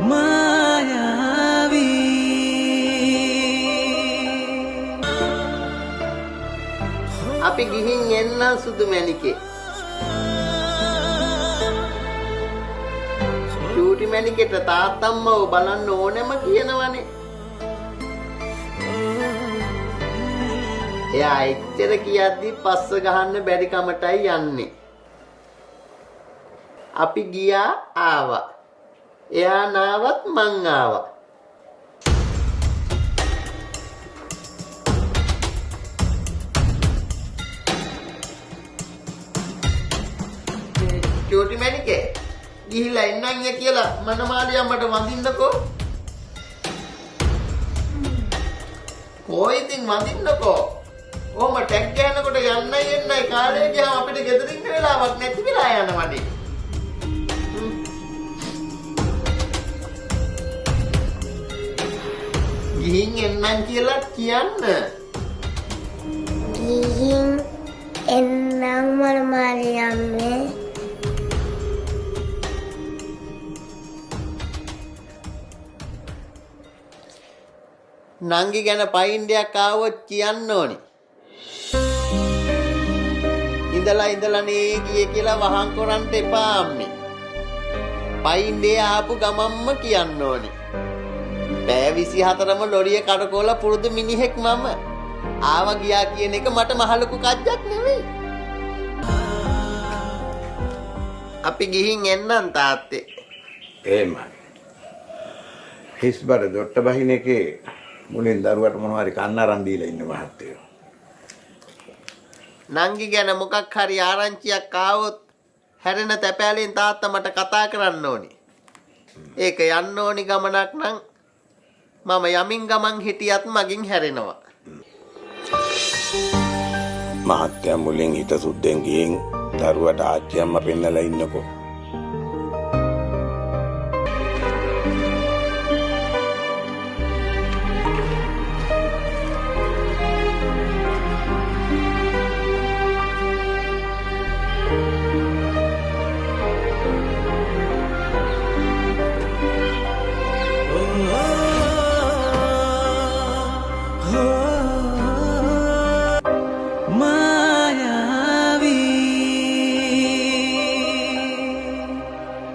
මායාවී අපි ගිහින් එන්න සුදු මැණිකේ. චූටි මැණිකේට තාත්තම්මව බලන්න ඕනෙම කියනවනේ. එයා එච්චර කියද්දි පස්ස ගහන්න බැරි කමටයි යන්නේ. අපි ගියා ආවා. එයා නාවත් මං ආවා. චූටි මැණිකේ ගිහිල්ලා එන්නන් කියලා මනමාලිය අම්මට වඳින්නකෝ. කොයිතින් වඳින්නකෝ. කොහොම ටැග් ගන්නකොට යන්නයි එන්නයි කාලේ ගියාම අපිට ගෙදරින් ඉන්න වෙලාවක් නැති වෙලා යනවනේ. ගිහින් එන්නන් කියලා කියන්න. ගිහින් එන්නම් මනමාලිය අම්මේ. නංගි ගැන පයින්ඩයක් ආවොත් කියන්න ඕනි. ඉඳලා නේ ගියේ කියලා වහං කරන්න එපා අම්මේ. පයින්ඩේ ආපු ගමම්ම කියන්න ඕනි. පෑ 24ම ලොරිය කඩකෝල පුරුදු මිනිහෙක් මම. ආවා ගියා කියන එක මට මහ ලොකු කජ්ජක් නෙවෙයි. අපි ගිහින් එන්නම් තාත්තේ. එහෙමයි. හිස්බර දොට්ට බහින එකේ මුලින් දරුවට මොනවා හරි කන්න අරන් දීලා ඉන්න මහත්තයෝ. නංගි ගැන මොකක් හරි ආරංචියක් ආවොත් හැරෙන තැපෑලෙන් තාත්තා මට කතා කරන්න ඕනි. ඒක යන්න ඕනි ගමනක් නම් මම යමින් ගමන් හිටියත් මගින් හැරෙනවා. මහත්තයා මුලින් හිත සුද්ධෙන් ගිහින් දරුවට ආච්චි අම්මා පෙන්නලා ඉන්නකෝ.